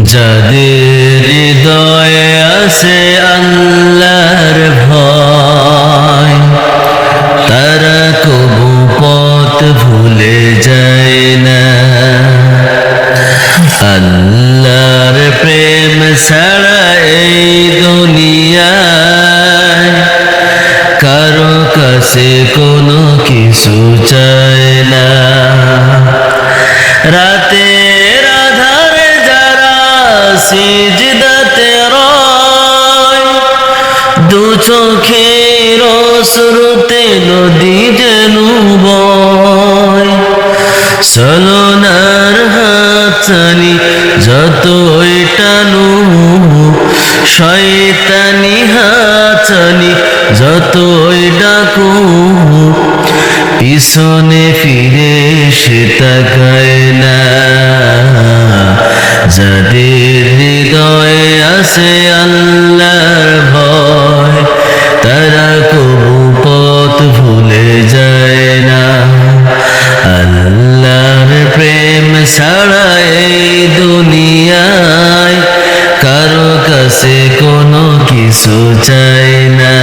যাদের হৃদয়ে আছে আল্লাহর ভয়, তারা কবু পথ ভুলে যায় না। আল্লাহর প্রেম ছাড়া এই দুনিয়ায় কারো কাছে কোনো কিছু চায় না। রাতের আধারে যারা সিজদাতে রয়, দু চোখের অশ্রুতে নদী যেন বয়। ছলনার হাতছানি যতই টানু, শয়তানি হাতছানি যতই ডাকু, পিছনে ফিরে সে তাকায় না। যাদের হৃদয়ে আছে আল্লাহর ভয়, তারা কবু পথ ভুলে যায় না। আল্লাহর প্রেম ছাড়া এই দুনিয়ায় কারো কাছে কোনো কিছু চায় না।